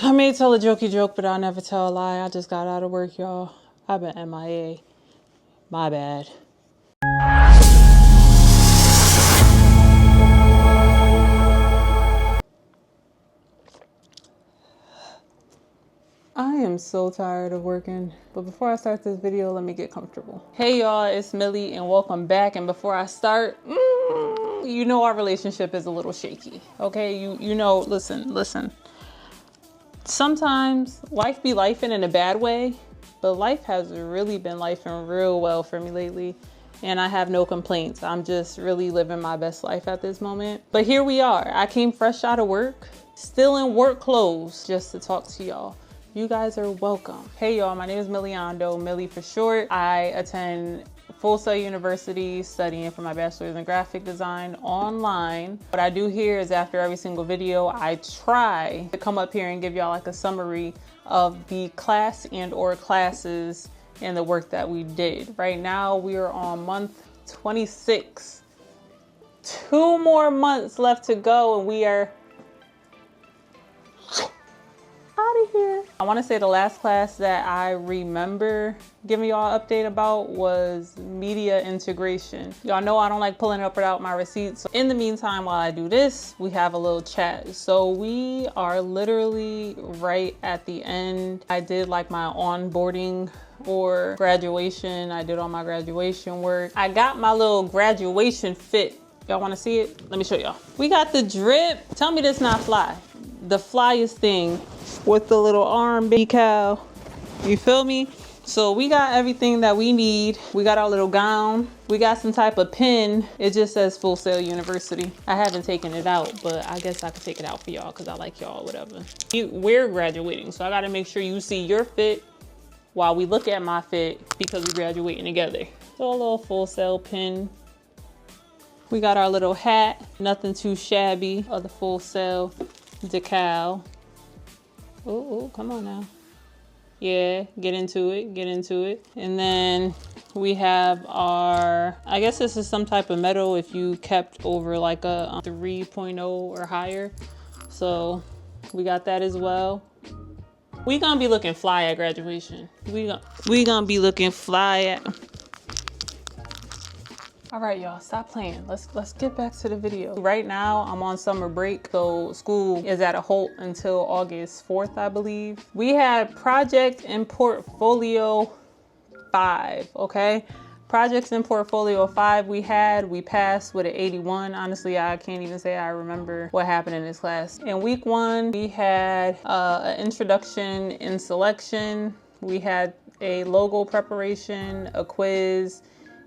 I may tell a jokey joke, but I'll never tell a lie. I just got out of work, y'all. I've been MIA. My bad. I am so tired of working, but before I start this video, let me get comfortable. Hey y'all, it's Millie and welcome back. And before I start, you know our relationship is a little shaky, okay? You know, listen. Sometimes life be lifing in a bad way, but life has really been lifing real well for me lately. And I have no complaints. I'm just really living my best life at this moment. But here we are. I came fresh out of work, still in work clothes, just to talk to y'all. You guys are welcome. Hey y'all, my name is Milliondo, Millie for short. I attend Full Sail University studying for my bachelor's in graphic design online. What I do here is after every single video, I try to come up here and give y'all like a summary of the class and or classes and the work that we did. Right now we are on month 26. 2 more months left to go and we are out of here. I want to say the last class that I remember giving y'all an update about was media integration. Y'all know I don't like pulling up without my receipts. So in the meantime, while I do this, we have a little chat. So we are literally right at the end. I did like my onboarding or graduation. I did all my graduation work. I got my little graduation fit. Y'all want to see it? Let me show y'all. We got the drip. Tell me this not fly. The flyest thing with the little arm decal. You feel me? So we got everything that we need. We got our little gown. We got some type of pin. It just says Full Sail University. I haven't taken it out, but I guess I could take it out for y'all because I like y'all, whatever. We're graduating, so I got to make sure you see your fit while we look at my fit because we're graduating together. So a little Full Sail pin. We got our little hat, nothing too shabby, of the Full Sail decal. Oh, come on now. Yeah, get into it. And then we have our, I guess this is some type of medal if you kept over like a 3.0 or higher. So we got that as well. We gonna be looking fly at graduation. We gonna be looking fly at. All right, y'all, stop playing. Let's get back to the video. Right now, I'm on summer break, so school is at a halt until August 4th, I believe. We had project and portfolio 5, okay? Projects in portfolio 5 we passed with an 81. Honestly, I can't even say I remember what happened in this class. In week 1, we had an introduction in selection. We had a logo preparation, a quiz,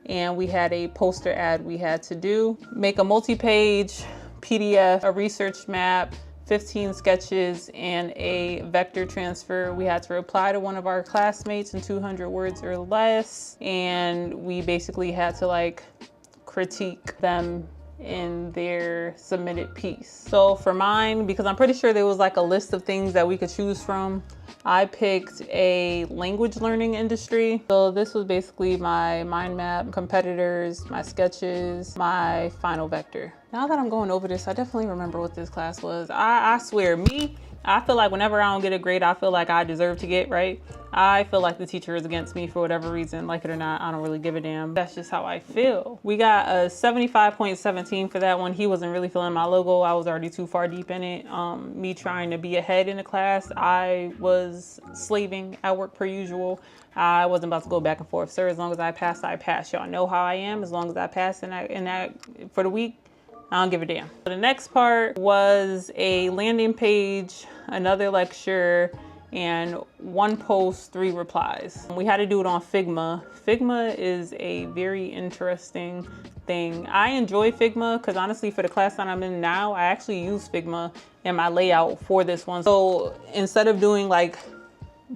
and we had a poster ad we had to do. Make a multi-page PDF, a research map, 15 sketches, and a vector transfer. We had to reply to one of our classmates in 200 words or less. And we basically had to like critique them in their submitted piece. So for mine, because I'm pretty sure there was like a list of things that we could choose from, I picked a language learning industry. So this was basically my mind map, competitors, my sketches, my final vector. Now that I'm going over this, I definitely remember what this class was. I swear, I feel like whenever I don't get a grade, I feel like I deserve to get, right? I feel like the teacher is against me for whatever reason, like it or not, I don't really give a damn. That's just how I feel. We got a 75.17 for that one. He wasn't really feeling my logo. I was already too far deep in it. Me trying to be ahead in the class, I was slaving at work per usual. I wasn't about to go back and forth. Sir, as long as I pass, I pass. Y'all know how I am. As long as I pass in that for the week, I don't give a damn. So the next part was a landing page, another lecture, and 1 post, 3 replies. We had to do it on Figma. Figma is a very interesting thing. I enjoy Figma because honestly for the class that I'm in now, I actually use Figma in my layout for this one. So instead of doing like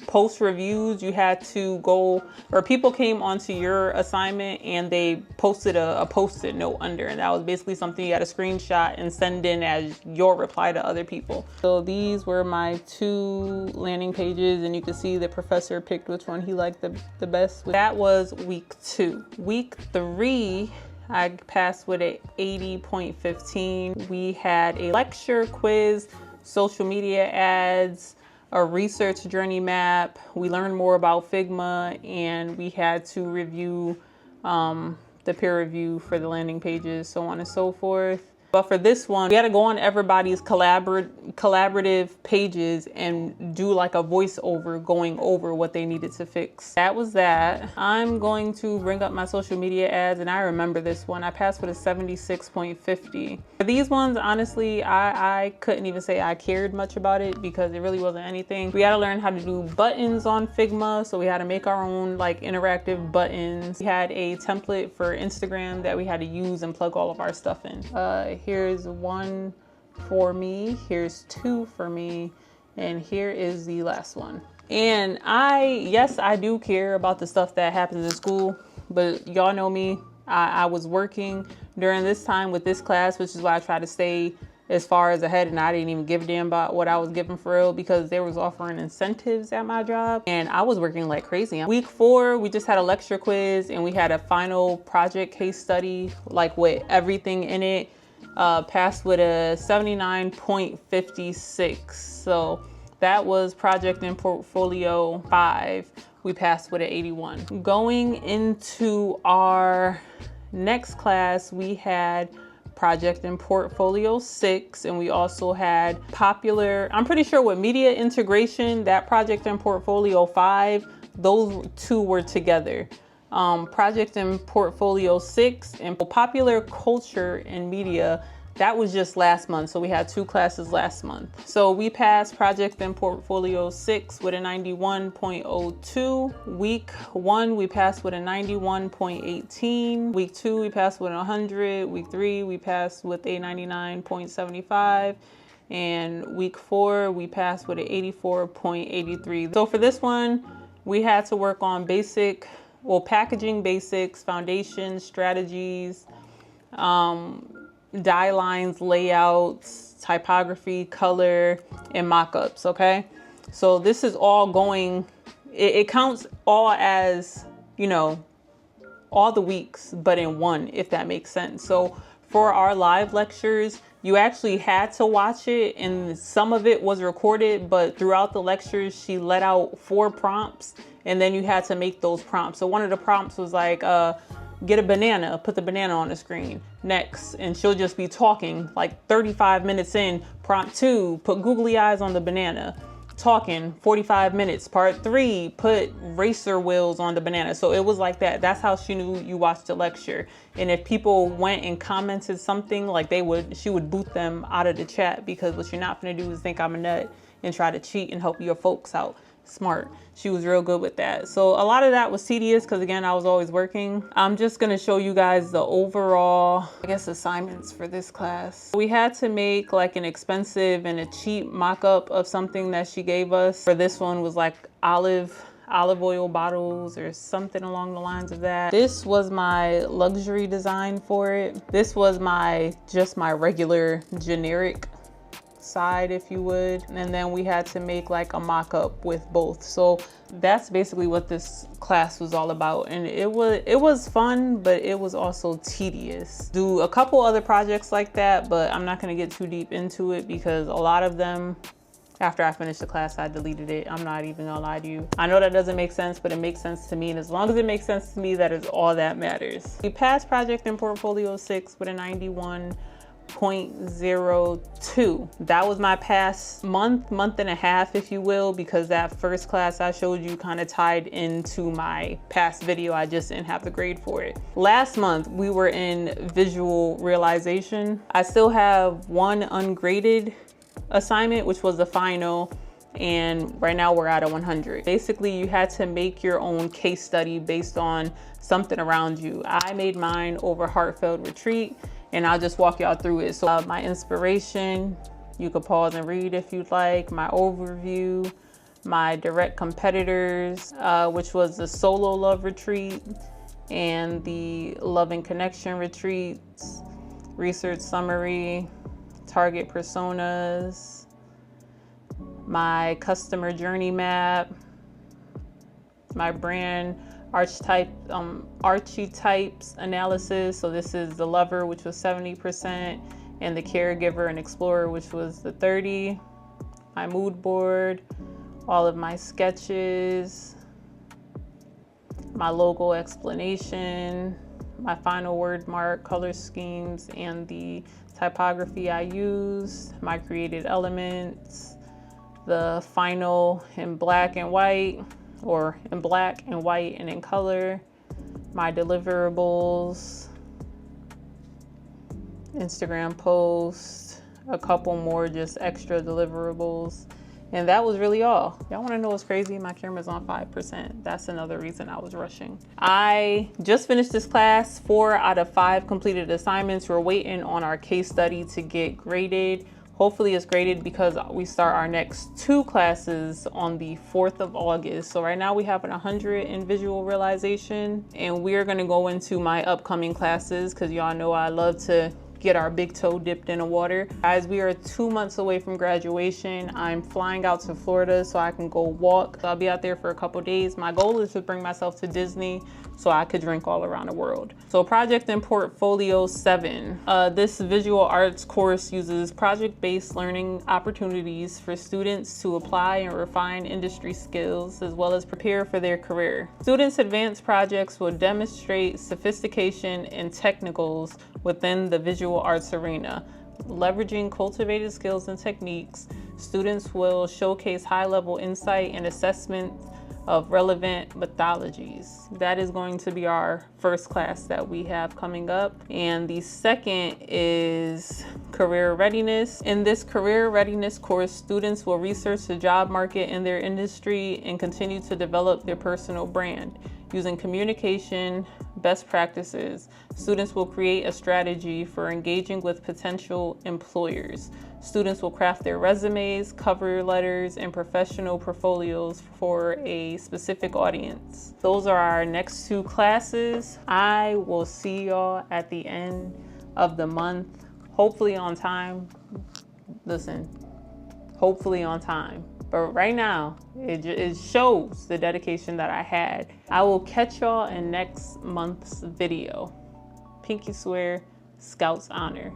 post reviews, you had to go, or people came onto your assignment and they posted a post-it note under, and that was basically something you had to screenshot and send in as your reply to other people. So these were my 2 landing pages, and you can see the professor picked which one he liked the best. That was week 2. Week 3, I passed with a 80.15. We had a lecture, quiz, social media ads, a research journey map. We learned more about Figma, and we had to review the peer review for the landing pages, so on and so forth. But for this one, we had to go on everybody's collaborative pages and do like a voiceover going over what they needed to fix. That was that. I'm going to bring up my social media ads, and I remember this one. I passed with a 76.50. For these ones, honestly, I couldn't even say I cared much about it because it really wasn't anything. We had to learn how to do buttons on Figma, so we had to make our own like interactive buttons. We had a template for Instagram that we had to use and plug all of our stuff in. Here's one for me, here's two for me, and here is the last one. And yes, I do care about the stuff that happens in school, but y'all know me, I was working during this time with this class, which is why I try to stay as far as ahead, and I didn't even give a damn about what I was given for real because they was offering incentives at my job and I was working like crazy. Week 4, we just had a lecture quiz and we had a final project case study, like with everything in it. Passed with a 79.56. So that was project and portfolio 5. We passed with an 81. Going into our next class, we had project and portfolio 6, and we also had popular, I'm pretty sure with media integration, that project and portfolio 5, those two were together. Project and portfolio 6 and popular culture and media, that was just last month. So we had 2 classes last month. So we passed project and portfolio 6 with a 91.02. Week 1, we passed with a 91.18. Week 2, we passed with 100. Week 3, we passed with a 99.75. And week 4, we passed with an 84.83. So for this one, we had to work on packaging basics, foundations, strategies, die lines, layouts, typography, color, and mock-ups, okay? So this is all going, it counts all as, you know, all the weeks, but in one, if that makes sense. So for our live lectures, you actually had to watch it, and some of it was recorded, but throughout the lectures, she let out 4 prompts, and then you had to make those prompts. So one of the prompts was like, get a banana, put the banana on the screen. Next, and she'll just be talking like 35 minutes in. Prompt 2, put googly eyes on the banana. Talking 45 minutes. Part 3, put racer wheels on the banana. So it was like that. That's how she knew you watched the lecture. And if people went and commented something, like she would boot them out of the chat, because what you're not gonna do is think I'm a nut and try to cheat and help your folks out. Smart. She was real good with that. So a lot of that was tedious because, again, I was always working. I'm just going to show you guys the overall, I guess, assignments for this class. We had to make like an expensive and a cheap mock-up of something that she gave us. For this one was like olive oil bottles or something along the lines of that. This was my luxury design for it. This was just my regular generic side, if you would, and then we had to make like a mock-up with both. So that's basically what this class was all about, and it was fun, but it was also tedious. Do a couple other projects like that, but I'm not going to get too deep into it because a lot of them, after I finished the class, I deleted it. I'm not even gonna lie to you. I know that doesn't make sense, but it makes sense to me, and as long as it makes sense to me, that is all that matters. We passed project and portfolio 6 with a 91.02. That was my past month and a half, if you will, because that first class I showed you kind of tied into my past video. I just didn't have the grade for it. Last month we were in visual realization. I still have one ungraded assignment, which was the final, and right now we're at a 100. Basically, you had to make your own case study based on something around you. I made mine over heartfelt retreat, and I'll just walk y'all through it. So my inspiration, you could pause and read if you'd like, my overview, my direct competitors, which was the solo love retreat and the love and connection retreats, research summary, target personas, my customer journey map, my brand archetypes analysis. So this is the lover, which was 70%, and the caregiver and explorer, which was the 30. My mood board, all of my sketches, my logo explanation, my final word mark, color schemes, and the typography I used, my created elements, the final in black and white, or in black and white and in color, my deliverables, Instagram post, a couple more just extra deliverables. And that was really all. Y'all wanna know what's crazy? My camera's on 5%. That's another reason I was rushing. I just finished this class. 4 out of 5 completed assignments. We're waiting on our case study to get graded. Hopefully it's graded because we start our next 2 classes on the 4th of August. So right now we have an 100 in visual realization, and we're gonna go into my upcoming classes because y'all know I love to get our big toe dipped in the water. Guys, we are 2 months away from graduation. I'm flying out to Florida so I can go walk. So I'll be out there for a couple days. My goal is to bring myself to Disney so I could drink all around the world. So project and portfolio 7. This visual arts course uses project-based learning opportunities for students to apply and refine industry skills as well as prepare for their career. Students' advanced projects will demonstrate sophistication and technicals within the visual arts arena. Leveraging cultivated skills and techniques, students will showcase high-level insight and assessment of relevant methodologies. That is going to be our first class that we have coming up. And the second is career readiness. In this career readiness course, students will research the job market in their industry and continue to develop their personal brand. Using communication best practices, students will create a strategy for engaging with potential employers. Students will craft their resumes, cover letters, and professional portfolios for a specific audience. Those are our next 2 classes. I will see y'all at the end of the month, hopefully on time. Listen, hopefully on time. But right now, it shows the dedication that I had. I will catch y'all in next month's video. Pinky swear, Scouts honor.